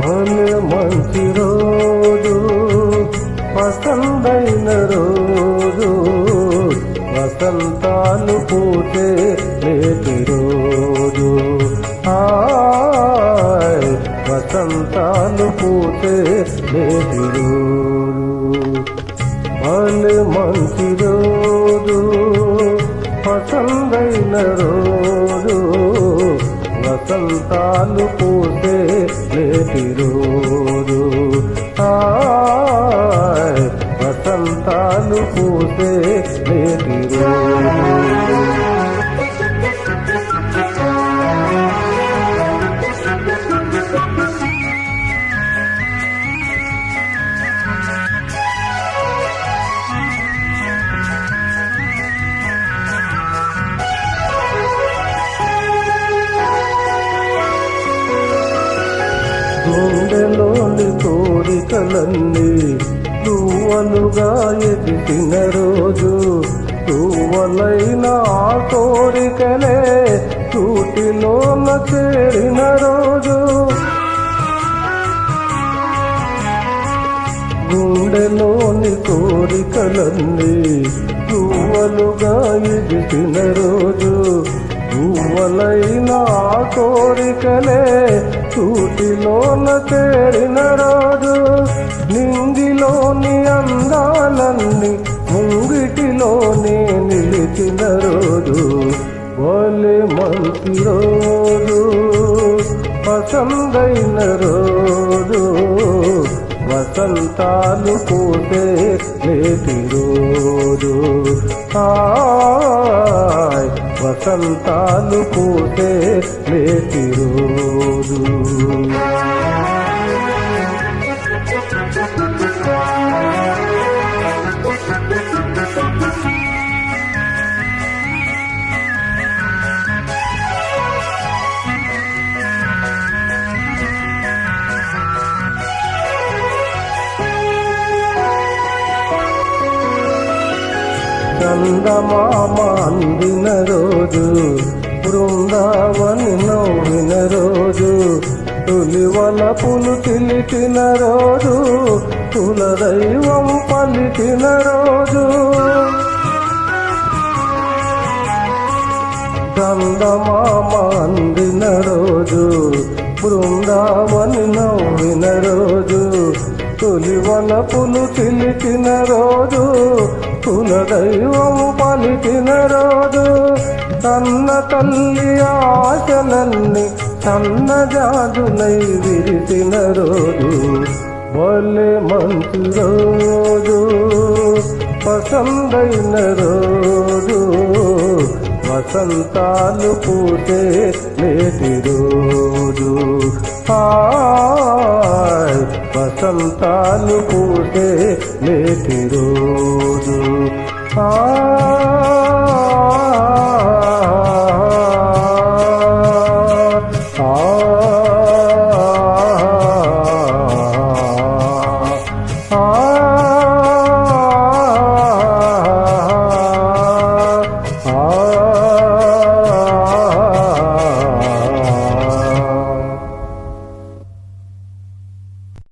భలే మంచి రోజు, పసందైన రోజు, వసంతాలు పూసే నేటి రోజు. వసంతాలు పూసే నేటి రోజు. భలే మంచి రోజు, పసందైన రోజు, వసంతాలు పూసే నేటి రోజు. వసంతాలు పూసే నేటి రోజు. గుండెలోని కోరికలన్నీ తువ్వలుగా ఎదిగిన రోజు, తువ్వలైన ఆ కోరికలే తూటిలోన చేరిన రోజు. గుండెలోని కోరికలన్నీ తువ్వలుగా ఎదిగిన రోజు, పువ్వులైన ఆ కోరికలే తూటిలోన చేరిన రోజు. నింగిలోని అందాలన్నీ ముంగిటిలోనే నిలిచిన రోజు. భలే మంచి రోజు, పసందైన రోజు, వసంతాలు పూసే నేటి రోజు. వసంతాలు పూసే నేటి రోజు. చందమామ అందిన రోజు, బృందావని నవ్విన రోజు, తొలివలపులు తిలిటిన రోజు, కులదైవం పలికిన రోజు. చందమామ అందిన రోజు, బృందావని నవ్విన రోజు, తొలివలపులు తిలికిన రోజు, కులదైవం పలికిన రోజు. తన్న తల్లి ఆశలన్నీ సన్నజాజులై విరిసిన రోజు. భలే మంచి రోజు, పసందైన రోజు, వసంతాలు పూసే నేటి రోజు. వసంతాలు పూసే నేటి రోజు. ఆ